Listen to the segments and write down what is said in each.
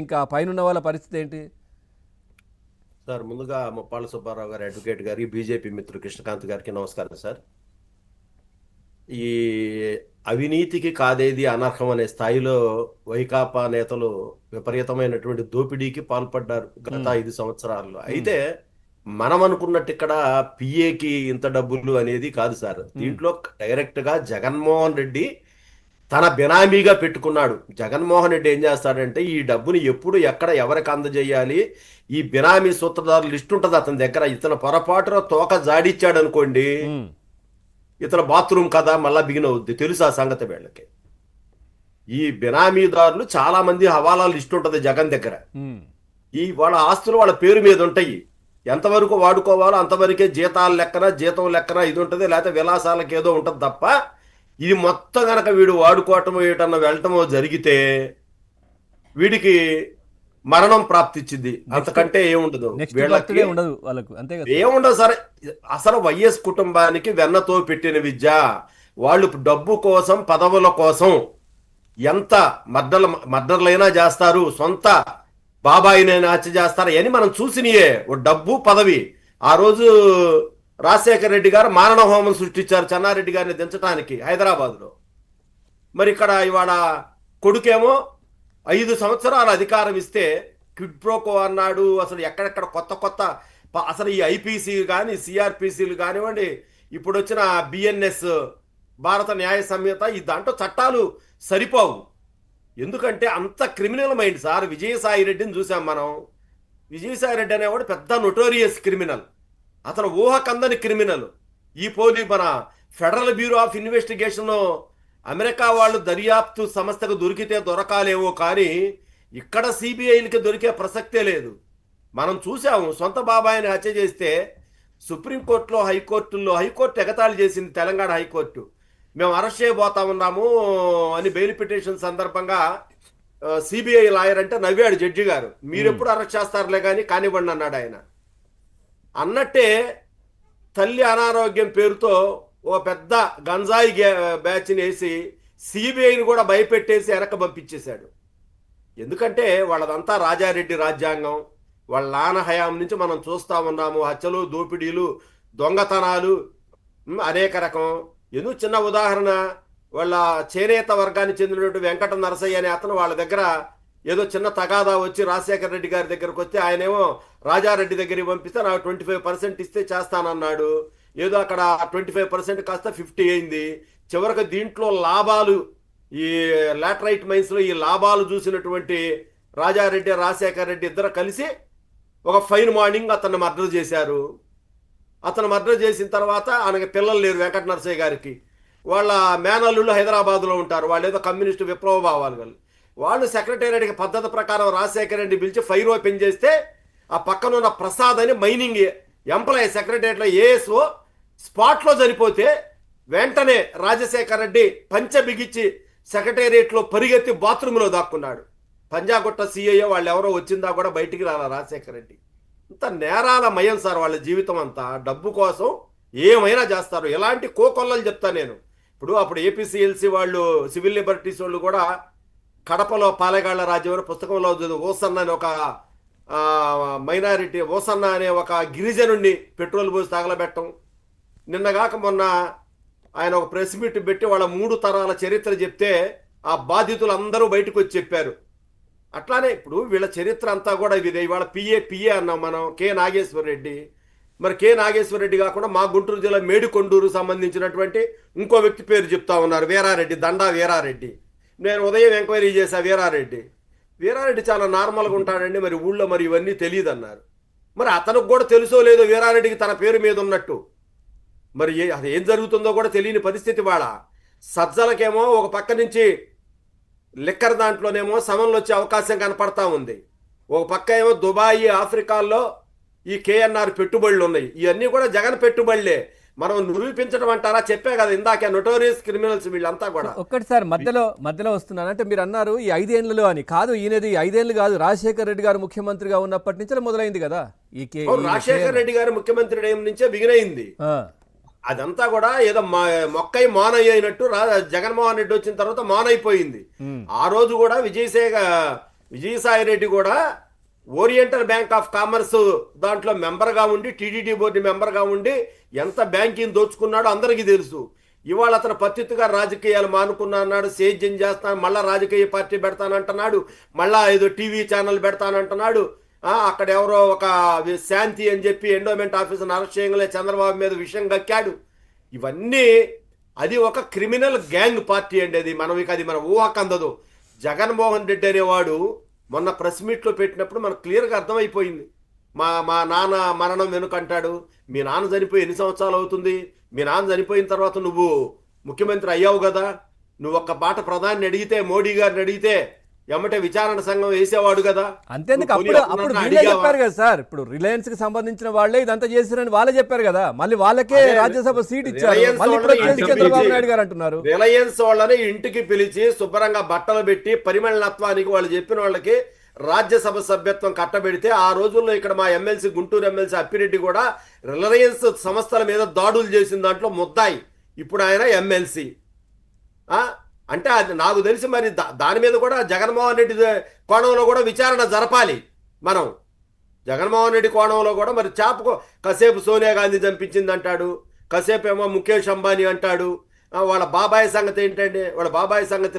ఇంకా పైనున్న వాళ్ళ పరిస్థితి ఏంటి? సార్ ముందుగా ముప్పాళ్ళ సుబ్బారావు గారు అడ్వకేట్ గారికి బీజేపీ మిత్రుడు కృష్ణకాంత్ గారికి నమస్కారం సార్. ఈ అవినీతికి కాదేది అనర్హం అనే స్థాయిలో వైకాపా నేతలు విపరీతమైనటువంటి దోపిడీకి పాల్పడ్డారు గత ఉమ్, 5 సంవత్సరాల్లో. ఉమ్, అయితే మనం అనుకున్నట్టు ఇక్కడ పిఏకి ఇంత డబ్బులు అనేది కాదు సార్. ఉమ్, దీంట్లో డైరెక్ట్ గా జగన్మోహన్ రెడ్డి తన బినామీగా పెట్టుకున్నాడు. జగన్మోహన్ రెడ్డి ఏం చేస్తాడంటే ఈ డబ్బుని ఎప్పుడు ఎక్కడ ఎవరికి అందజేయాలి, ఈ బినామీ సూత్రధారుల లిస్ట్ ఉంటుంది అతని దగ్గర. ఇతను పొరపాటున తోక జాడిచ్చాడు అనుకోండి, ఉమ్, ఇతను బాత్రూమ్ కదా మళ్ళా బిగిన్ అవుద్ది. తెలుసు ఆ సంగతి వీళ్ళకి. ఈ బినామీదారులు చాలా మంది హవాలా లిస్ట్ ఉంటుంది జగన్ దగ్గర. ఉమ్, ఈ వాళ్ళ ఆస్తులు వాళ్ళ పేరు మీద ఉంటాయి. ఎంతవరకు వాడుకోవాలో అంతవరకే జీతాల లెక్కన జీతం లెక్కన ఇది ఉంటుంది, లేకపోతే విలాసాలకు ఏదో ఉంటుంది తప్ప ఇది మొత్తం గనక వీడు వాడుకోవటమో ఏటన్నా వెళ్ళటమో జరిగితే వీడికి మరణం ప్రాప్తిచ్చింది. నెక్స్ట్ అంతకంటే ఏముండదు నెక్స్ట్ వీళ్ళకి. బర్త్డే ఉండదు వాళ్ళకు, అంతే కదా సార్? ఏముండదు సరే. అసలు వైఎస్ కుటుంబానికి వెన్నతో పెట్టిన విద్య. వాళ్ళు డబ్బు కోసం పదవుల కోసం ఎంత మర్డర్లైనా చేస్తారు, సొంత బాబాయినైనా హత్య చేస్తారు అని మనం చూసినయే. ఓ డబ్బు పదవి. ఆ రోజు రాజశేఖర రెడ్డి గారు మారణ హోమం సృష్టించారు చెన్నారెడ్డి గారిని దించడానికి హైదరాబాద్లో. మరి ఇక్కడ ఇవాళ కొడుకేమో 5 సంవత్సరాల అధికారం ఇస్తే క్విడ్ ప్రోకో అన్నాడు. అసలు ఎక్కడెక్కడ కొత్త కొత్త అసలు ఈ ఐపీసీ కానీ సిఆర్పిసిలు కానివ్వండి, ఇప్పుడు వచ్చిన బిఎన్ఎస్ భారత న్యాయ సంహిత, ఈ దాంట్లో చట్టాలు సరిపోవు. ఎందుకంటే అంత క్రిమినల్ మైండ్ సార్. విజయసాయి రెడ్డిని చూసాం మనం. విజయసాయి రెడ్డి అనేవాడు పెద్ద నొటోరియస్ క్రిమినల్. అతను ఊహకందని క్రిమినల్. ఈ మన federal bureau of investigation America వాళ్ళు దర్యాప్తు సంస్థకు దొరికితే దొరకాలేమో కానీ ఇక్కడ సిబిఐలకి దొరికే ప్రసక్తే లేదు. మనం చూసాము సొంత బాబాయిని హత్య చేస్తే సుప్రీంకోర్టులో హైకోర్టు ఎగతాళి చేసింది. తెలంగాణ హైకోర్టు మేము అరెస్ట్ చేయబోతా ఉన్నాము అని బెయిల్ పిటిషన్ సందర్భంగా సిబిఐ లాయర్ అంటే నవ్వాడు జడ్జి గారు. మీరెప్పుడు అరెస్ట్ చేస్తారులే కానీ కానివ్వండి అన్నాడు ఆయన. అన్నట్టే తల్లి అనారోగ్యం పేరుతో ఓ పెద్ద గంజాయి బ్యాచ్ని వేసి సిబిఐని కూడా భయపెట్టేసి వెనక పంపించేశాడు. ఎందుకంటే వాళ్ళదంతా రాజారెడ్డి రాజ్యాంగం. వాళ్ళ నాన్న హయాం నుంచి మనం చూస్తా ఉన్నాము. హత్యలు, దోపిడీలు, దొంగతనాలు అనేక రకం. ఎందుకు చిన్న ఉదాహరణ, వాళ్ళ చేనేత వర్గానికి చెందినటువంటి వెంకట నరసయ్య అనే అతను వాళ్ళ దగ్గర ఏదో చిన్న తగాదా వచ్చి రాజశేఖర రెడ్డి గారి దగ్గరకు వస్తే ఆయనేమో రాజారెడ్డి దగ్గరికి పంపిస్తే నాకు 25% ఇస్తే చేస్తానన్నాడు. ఏదో అక్కడ 25% కాస్త 50 అయింది. చివరికి దీంట్లో లాభాలు, ఈ లాటరైట్ మైన్స్లో ఈ లాభాలు చూసినటువంటి రాజారెడ్డి రాజశేఖర రెడ్డి ఇద్దరు కలిసి ఒక ఫైన్ మార్నింగ్ అతన్ని మర్డర్ చేశారు. అతను మర్డర్ చేసిన తర్వాత ఆయనకి పిల్లలు లేరు వెంకట నరసయ్య గారికి. వాళ్ళ మేనల్లుళ్ళు హైదరాబాద్లో ఉంటారు. వాళ్ళు ఏదో కమ్యూనిస్టు విప్లవ భావాలు వాళ్ళు. వాళ్ళు సెక్రటేరియట్కి పద్ధతి ప్రకారం రాజశేఖర రెడ్డి పిలిచి ఫైర్ ఓపెన్ చేస్తే ఆ పక్కన ఉన్న ప్రసాద్ అని మైనింగ్ ఎంప్లాయీ సెక్రటేరియట్లో ఏఎస్ఓ స్పాట్లో చనిపోతే వెంటనే రాజశేఖర రెడ్డి పంచె బిగించి సెక్రటేరియట్లో పరిగెత్తి బాత్రూంలో దాక్కున్నాడు. పంజాగుట్ట సిఐఏ వాళ్ళు ఎవరో వచ్చిందా కూడా బయటికి రాలా రాజశేఖర రెడ్డి. ఇంత నేరాల మయం సార్ వాళ్ళ జీవితం అంతా. డబ్బు కోసం ఏమైనా చేస్తారు. ఎలాంటి కోకొల్లలు చెప్తా నేను. అప్పుడు ఏపీసీఎల్సీ వాళ్ళు, సివిల్ లిబర్టీస్ వాళ్ళు కూడా కడపలో పాలెగాళ్ల రాజ్యం పుస్తకంలో ఓసన్న అని ఒక మైనారిటీ, ఓసన్న అనే ఒక గిరిజనుడిని పెట్రోల్ పోసి తగలబెట్టడం. నిన్నగాక మొన్న ఆయన ఒక ప్రెస్ మీట్ పెట్టి వాళ్ళ 3 తరాల చరిత్ర చెప్తే ఆ బాధితులు అందరూ బయటకు వచ్చి చెప్పారు. అట్లానే ఇప్పుడు వీళ్ళ చరిత్ర అంతా కూడా ఇది. ఇవాళ పిఏ అన్నాం మనం, కె నాగేశ్వర రెడ్డి. మరి కె నాగేశ్వర రెడ్డి కాకుండా మా గుంటూరు జిల్లా మేడికొండూరు సంబంధించినటువంటి ఇంకో వ్యక్తి పేరు చెప్తా ఉన్నారు, వీరారెడ్డి, దండా వీరారెడ్డి. నేను ఉదయం ఎంక్వైరీ చేశా. వీరారెడ్డి చాలా నార్మల్గా ఉంటాడండి, మరి ఊళ్ళో మరి ఇవన్నీ తెలియదు అన్నారు. మరి అతనికి కూడా తెలుసో లేదో వీరారెడ్డికి తన పేరు మీద ఉన్నట్టు మరి అది ఏం జరుగుతుందో కూడా తెలియని పరిస్థితి. వాళ్ళ సజ్జలకేమో ఒక పక్క నుంచి లిక్కర్ దాంట్లోనేమో సమన్లు వచ్చే అవకాశం కనపడతా ఉంది. ఒక పక్క ఏమో దుబాయ్, ఆఫ్రికాల్లో ఈ కేఎన్ఆర్ పెట్టుబడులు ఉన్నాయి. ఇవన్నీ కూడా జగన్ పెట్టుబడులే. మనం నిరూపించడం అంటారా? చెప్పే కదా ఇందాక, నొటోరియస్ క్రిమినల్స్ వీళ్ళంతా కూడా. ఒక్కటిసారి మధ్యలో వస్తున్నాను అంటే మీరు అన్నారు ఈ 5 ఏళ్లలో అని. కాదు, ఈయనది 5 ఏళ్ళు కాదు, రాజశేఖర రెడ్డి గారు ముఖ్యమంత్రిగా ఉన్నప్పటి నుంచే మొదలైంది కదా ఈ రాజశేఖర రెడ్డి గారు ముఖ్యమంత్రి నుంచే బిగినైంది. అదంతా కూడా ఏదో మొక్కై మానయ్య అయినట్టు జగన్మోహన్ రెడ్డి వచ్చిన తర్వాత మానైపోయింది. ఆ రోజు కూడా విజయసాయి రెడ్డి కూడా ఓరియంటల్ బ్యాంక్ ఆఫ్ కామర్స్ దాంట్లో మెంబర్గా ఉండి టీటీడీ బోర్డు మెంబర్గా ఉండి ఎంత బ్యాంకింగ్ దోచుకున్నాడో అందరికీ తెలుసు. ఇవాళ అతను పత్తిగా రాజకీయాలు మానుకున్నా అన్నాడు, సేద్యం చేస్తాను, మళ్ళా రాజకీయ పార్టీ పెడతానంటున్నాడు, మళ్ళా ఏదో టీవీ ఛానల్ పెడతానంటున్నాడు. అక్కడ ఎవరో ఒక శాంతి అని చెప్పి ఎండోమెంట్ ఆఫీసర్ అరెస్ట్ చేయగలే చంద్రబాబు మీద విషయం కక్కాడు. ఇవన్నీ అది ఒక క్రిమినల్ గ్యాంగ్ పార్టీ అండి. అది మన ఊహకందదు. జగన్మోహన్ రెడ్డి అనేవాడు మొన్న ప్రెస్ మీట్లో పెట్టినప్పుడు మనకు క్లియర్గా అర్థమైపోయింది. మా నాన్న మరణం వెనుకంటాడు. మీ నాన్న చనిపోయి ఎన్ని సంవత్సరాలు అవుతుంది? మీ నాన్న చనిపోయిన తర్వాత నువ్వు ముఖ్యమంత్రి అయ్యావు కదా. నువ్వు ఒక్క బాట ప్రధాని అడిగితే, మోడీ గారిని అడిగితే ఎమ్మటే విచారణ సంఘం వేసేవాడు కదా. అంతేందుకు అప్పుడు వీళ్ళే చెప్పారు కదా సార్. ఇప్పుడు రిలయన్స్ కి సంబంధించిన వాళ్ళే ఇదంతా చేశారని వాళ్ళే చెప్పారు కదా. మళ్ళీ వాళ్ళకే రాజ్యసభ సీట్ ఇచ్చారు. చంద్రబాబు నాయుడు గారు అంటున్నారు రిలయన్స్ వాళ్ళని ఇంటికి పిలిచి శుభ్రంగా బట్టలు పెట్టి పరిమళనత్వానికి వాళ్ళు చెప్పిన వాళ్ళకి రాజ్యసభ సభ్యత్వం కట్టబెడితే, ఆ రోజుల్లో ఇక్కడ మా ఎమ్మెల్సీ గుంటూరు ఎమ్మెల్సీ అప్పిరెడ్డి కూడా రిలయన్స్ సంస్థల మీద దాడులు చేసిన దాంట్లో ముద్దాయి. ఇప్పుడు ఆయన ఎమ్మెల్సీ. అంటే అది నాకు తెలిసి మరి దాని మీద కూడా జగన్మోహన్ రెడ్డి కోణంలో కూడా విచారణ జరపాలి. మనం జగన్మోహన్ రెడ్డి కోణంలో కూడా మరి కాసేపు సోనియా గాంధీ చంపించింది అంటాడు, కాసేపు ఏమో ముఖేష్ అంబానీ అంటాడు. వాళ్ళ బాబాయ్ సంగతి ఏంటండి? వాళ్ళ బాబాయ్ సంగతి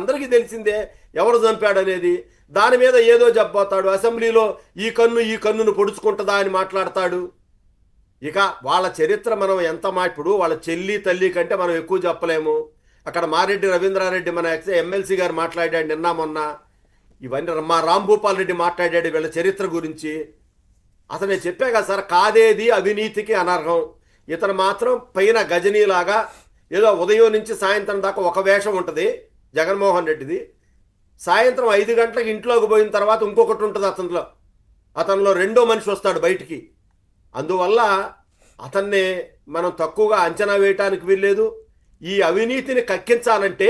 అందరికీ తెలిసిందే ఎవరు చంపాడు అనేది. దాని మీద ఏదో చెప్పబోతాడు. అసెంబ్లీలో ఈ కన్నును పొడుచుకుంటుందా అని మాట్లాడతాడు. ఇక వాళ్ళ చరిత్ర మనం ఇప్పుడు వాళ్ళ చెల్లి తల్లి కంటే మనం ఎక్కువ చెప్పలేము. అక్కడ మారెడ్డి రవీంద్రారెడ్డి మన ఎమ్మెల్సీ గారు మాట్లాడాడు నిన్న మొన్న. ఇవన్నీ మా రాంభూపాల్ రెడ్డి మాట్లాడాడు వీళ్ళ చరిత్ర గురించి. అసలు నేను చెప్పా కదా సార్, కాదేది అవినీతికి అనర్హం. ఇతను మాత్రం పైన గజనీలాగా ఏదో ఉదయం నుంచి సాయంత్రం దాకా ఒక వేషం ఉంటుంది జగన్మోహన్ రెడ్డిది. సాయంత్రం 5 గంటలకు ఇంట్లోకి పోయిన తర్వాత ఇంకొకటి ఉంటుంది అతనిలో రెండో మనిషి వస్తాడు బయటికి. అందువల్ల అతన్ని మనం తక్కువగా అంచనా వేయటానికి వీల్లేదు. ఈ అవినీతిని కక్కించాలంటే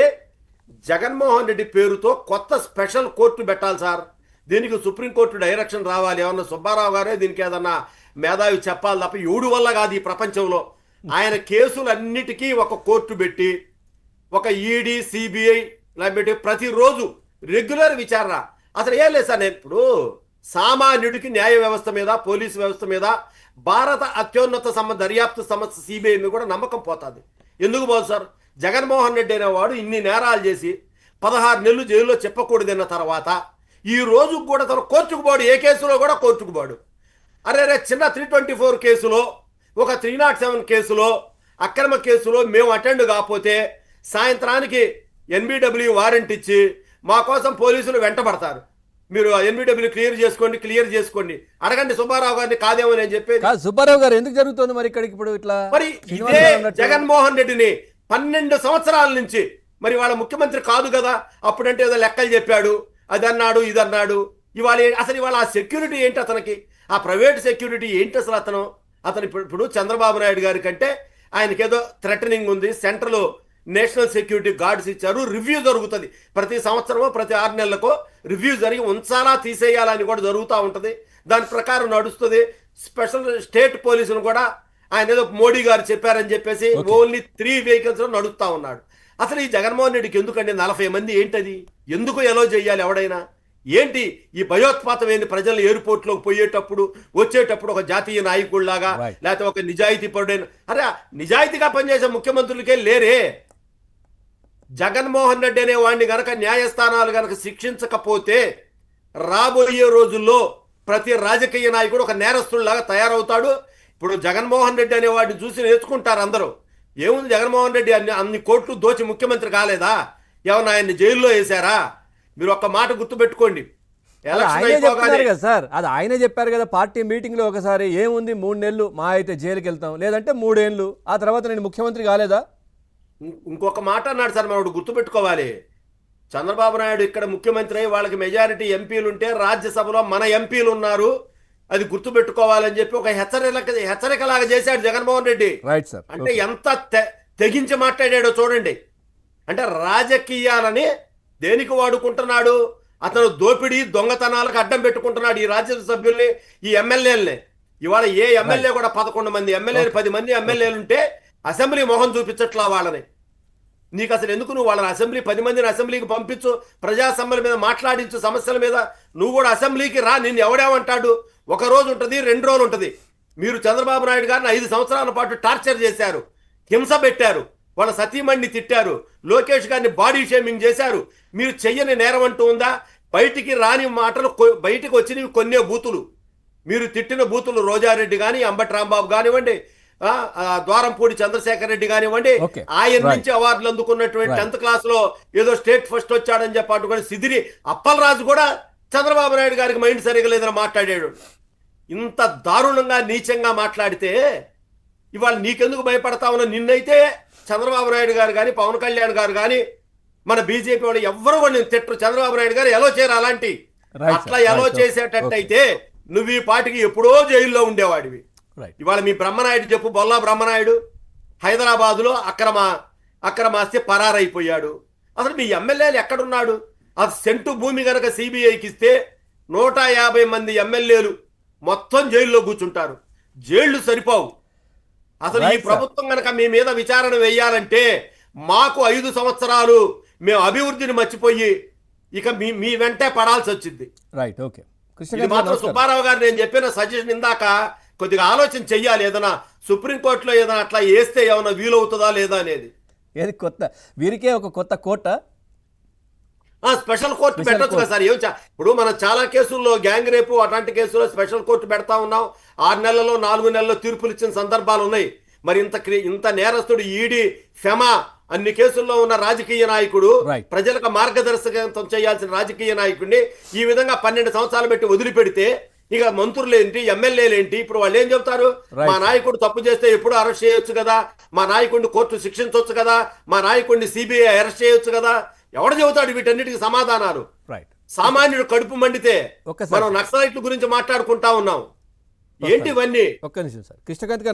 జగన్మోహన్ రెడ్డి పేరుతో కొత్త స్పెషల్ కోర్టు పెట్టాలి సార్. దీనికి సుప్రీంకోర్టు డైరెక్షన్ రావాలి. ఏమన్నా సుబ్బారావు గారే దీనికి ఏదన్నా మేధావి చెప్పాలి తప్ప ఎవడు వల్ల కాదు ఈ ప్రపంచంలో. ఆయన కేసులన్నిటికీ ఒక కోర్టు పెట్టి, ఒక ఈడీ సిబిఐ పెట్టి ప్రతిరోజు రెగ్యులర్ విచారణ. అసలు ఏం లేదు సార్, నేను ఇప్పుడు సామాన్యుడికి న్యాయ వ్యవస్థ మీద, పోలీసు వ్యవస్థ మీద, భారత అత్యున్నత దర్యాప్తు సంస్థ సిబిఐ మీద కూడా నమ్మకం పోతుంది. ఎందుకు పోదు సార్? జగన్మోహన్ రెడ్డి అనేవాడు ఇన్ని నేరాలు చేసి 16 నెలలు జైల్లో చెప్పకూడదన్న తర్వాత ఈ రోజు కూడా తన కోర్టుకు పోడు. ఏ కేసులో కూడా కోర్టుకు పోడు. అరే చిన్న 324 కేసులో, ఒక 307 కేసులో, అక్రమ కేసులో మేము అటెండ్ కాకపోతే సాయంత్రానికి ఎన్బిడబ్ల్యూ వారెంట్ ఇచ్చి మా కోసం పోలీసులు వెంటబడతారు. మీరు ఎన్బిడబ్ల్యూ క్లియర్ చేసుకోండి అడగండి సుబ్బారావు గారిని. కాదేమో నేను చెప్పేది. సుబ్బారావు గారు ఎందుకు జరుగుతుంది మరి ఇక్కడికి ఇప్పుడు ఇట్లా? మరి ఇదే జగన్మోహన్ రెడ్డిని 12 సంవత్సరాల నుంచి మరి వాళ్ళ ముఖ్యమంత్రి కాదు కదా. అప్పుడంటే ఏదో లెక్కలు చెప్పాడు, అది అన్నాడు, ఇది అన్నాడు. ఇవాళ ఆ సెక్యూరిటీ ఏంటి అతనికి? ఆ ప్రైవేట్ సెక్యూరిటీ ఏంటి అసలు? అతను ఇప్పుడు చంద్రబాబు నాయుడు గారి కంటే ఆయనకేదో థ్రెటనింగ్ ఉంది. సెంట్రల్ నేషనల్ సెక్యూరిటీ గార్డ్స్ ఇచ్చారు. రివ్యూ జరుగుతుంది ప్రతి సంవత్సరమో ప్రతి 6 నెలలకో రివ్యూ జరిగి ఉంచాలా తీసేయాలని కూడా జరుగుతూ ఉంటుంది. దాని ప్రకారం నడుస్తుంది. స్పెషల్ స్టేట్ పోలీసులు కూడా ఆయన ఏదో మోడీ గారు చెప్పారని చెప్పేసి ఓన్లీ 3 వెహికల్స్ నడుస్తూ ఉన్నాడు. అసలు ఈ జగన్మోహన్ రెడ్డికి ఎందుకండి 40 మంది ఏంటది? ఎందుకు ఎలో చేయాలి ఎవడైనా? ఏంటి ఈ భయోత్పాతం? ఏంటి? ప్రజలు ఎయిర్పోర్ట్లోకి పోయేటప్పుడు వచ్చేటప్పుడు ఒక జాతీయ నాయకుడిలాగా, లేకపోతే ఒక నిజాయితీ పరుడైన, అరే నిజాయితీగా పనిచేసే ముఖ్యమంత్రులకే లేరే. జగన్మోహన్ రెడ్డి అనే వాడిని గనక న్యాయస్థానాలు గనక శిక్షించకపోతే రాబోయే రోజుల్లో ప్రతి రాజకీయ నాయకుడు ఒక నేరస్తుడిలాగా తయారవుతాడు. ఇప్పుడు జగన్మోహన్ రెడ్డి అనే వాడిని చూసి నేర్చుకుంటారు అందరూ. ఏముంది, జగన్మోహన్ రెడ్డి అన్ని కోట్లు దోచి ముఖ్యమంత్రి కాలేదా? ఏమన్నా ఆయన్ని జైల్లో వేశారా? మీరు ఒక్క మాట గుర్తుపెట్టుకోండి. సార్ అది ఆయనే చెప్పారు కదా పార్టీ మీటింగ్ లో ఒకసారి. ఏముంది 3 నెలలు మా అయితే జైలుకి వెళ్తాం, లేదంటే 3 ఏళ్ళు, ఆ తర్వాత నేను ముఖ్యమంత్రి కాలేదా? ఇంకొక మాట అన్నాడు సార్, మనం గుర్తుపెట్టుకోవాలి. చంద్రబాబు నాయుడు ఇక్కడ ముఖ్యమంత్రి అయ్యి వాళ్ళకి మెజారిటీ ఎంపీలు ఉంటే రాజ్యసభలో మన ఎంపీలు ఉన్నారు, అది గుర్తుపెట్టుకోవాలని చెప్పి ఒక హెచ్చరికలాగా చేశాడు జగన్మోహన్ రెడ్డి. అంటే ఎంత తెగించి మాట్లాడాడో చూడండి. అంటే రాజకీయాలని దేనికి వాడుకుంటున్నాడు? అతను దోపిడీ దొంగతనాలకు అడ్డం పెట్టుకుంటున్నాడు ఈ రాజ్యసభ సభ్యుల్ని, ఈ ఎమ్మెల్యేలని. ఇవాళ ఏ ఎమ్మెల్యే కూడా 11 మంది ఎమ్మెల్యేలు 10 మంది ఎమ్మెల్యేలు ఉంటే అసెంబ్లీ మొహం చూపించట్లా వాళ్ళని. నీకు అసలు ఎందుకు? నువ్వు వాళ్ళని అసెంబ్లీ 10 మందిని అసెంబ్లీకి పంపించు, ప్రజా సమస్యల మీద మాట్లాడించు, సమస్యల మీద. నువ్వు కూడా అసెంబ్లీకి రా, నిన్ను ఎవడేమంటాడు? ఒక రోజు ఉంటుంది, 2 రోజులు ఉంటుంది. మీరు చంద్రబాబు నాయుడు గారిని 5 సంవత్సరాల పాటు టార్చర్ చేశారు, హింస పెట్టారు, వాళ్ళ సతీమణిని తిట్టారు, లోకేష్ గారిని బాడీ షేమింగ్ చేశారు. మీరు చెయ్యని నేరం అంటూ ఉందా? బయటికి రాని మాటలు బయటికి వచ్చినవి కొన్నే బూతులు. మీరు తిట్టిన బూతులు రోజారెడ్డి కానీ, అంబటి రాంబాబు కానివ్వండి, ద్వారంపూడి చంద్రశేఖర్ రెడ్డి కానివ్వండి, ఆయన నుంచి అవార్డులు అందుకున్నటువంటి 10th క్లాస్ లో ఏదో స్టేట్ ఫస్ట్ వచ్చాడని చెప్పాడు కూడా సిదిరి అప్పలరాజు కూడా చంద్రబాబు నాయుడు గారికి మైండ్ సరిగా లేదని మాట్లాడాడు. ఇంత దారుణంగా నీచంగా మాట్లాడితే ఇవాళ నీకెందుకు భయపడతా ఉన్నా? నిన్నైతే చంద్రబాబు నాయుడు గారు కానీ, పవన్ కళ్యాణ్ గారు కానీ, మన బీజేపీ వాళ్ళు ఎవ్వరు కూడా నేను తిట్టరు. చంద్రబాబు నాయుడు గారు ఎలా చేయరు అలాంటి. అట్లా ఎలా చేసేటట్టయితే నువ్వు ఈ పాటికి ఎప్పుడో జైల్లో ఉండేవాడివి. ఇవాళ మీ బ్రహ్మనాయుడు చెప్పు, బొల్లా బ్రహ్మనాయుడు హైదరాబాదులో అక్రమాస్తి పరారైపోయాడు. అసలు మీ ఎమ్మెల్యేలు ఎక్కడున్నాడు? అది సెంటు భూమి కనుక సిబిఐకి ఇస్తే 150 మంది ఎమ్మెల్యేలు మొత్తం జైల్లో కూర్చుంటారు. జైళ్లు సరిపోవు. అసలు ఈ ప్రభుత్వం కనుక మీ మీద విచారణ వేయాలంటే మాకు 5 సంవత్సరాలు మేము అభివృద్ధిని మర్చిపోయి ఇక మీ వెంటే పడాల్సి వచ్చింది. Right, okay. ఇది మాత్రం సుబ్బారావు గారు నేను చెప్పిన సజెషన్ ఇందాక కొద్దిగా ఆలోచన చెయ్యాలి. ఏదైనా సుప్రీంకోర్టులో ఏదైనా అట్లా వేస్తే ఏమైనా వీలవుతుందా లేదా అనేది. ఏది కొత్త వీరికే ఒక కొత్త కోట, స్పెషల్ కోర్టు పెట్టొచ్చు కదా సార్. ఇప్పుడు మనం చాలా కేసుల్లో గ్యాంగ్ రేపు అట్లాంటి కేసుల్లో స్పెషల్ కోర్టు పెడతా ఉన్నాం. 6 నెలల్లో 4 నెలల్లో తీర్పులు ఇచ్చిన సందర్భాలు ఉన్నాయి. మరి ఇంత నేరస్తుడు ఈడీ ఫెమా అన్ని కేసుల్లో ఉన్న రాజకీయ నాయకుడు, ప్రజలకు మార్గదర్శకత్వం చేయాల్సిన రాజకీయ నాయకుడిని ఈ విధంగా 12 సంవత్సరాలు పెట్టి వదిలిపెడితే ఇక మంత్రులు ఏంటి, ఎమ్మెల్యేలు ఏంటి? ఇప్పుడు వాళ్ళు ఏం చెప్తారు? మా నాయకుడు తప్పు చేస్తే ఎప్పుడు అరెస్ట్ చేయొచ్చు కదా, మా నాయకుడిని కోర్టు శిక్షించవచ్చు కదా, మా నాయకుడిని సిబిఐ అరెస్ట్ చేయొచ్చు కదా. ఎవడు చెబుతాడు వీటన్నిటికి సమాధానాలు? సామాన్యుడు కడుపు మండితే మనం నక్సలైట్ల గురించి మాట్లాడుకుంటా ఉన్నాం. ఏంటి ఇవన్నీ? ఒక్క నిమిషం సార్. కృష్ణకాంత్ గారు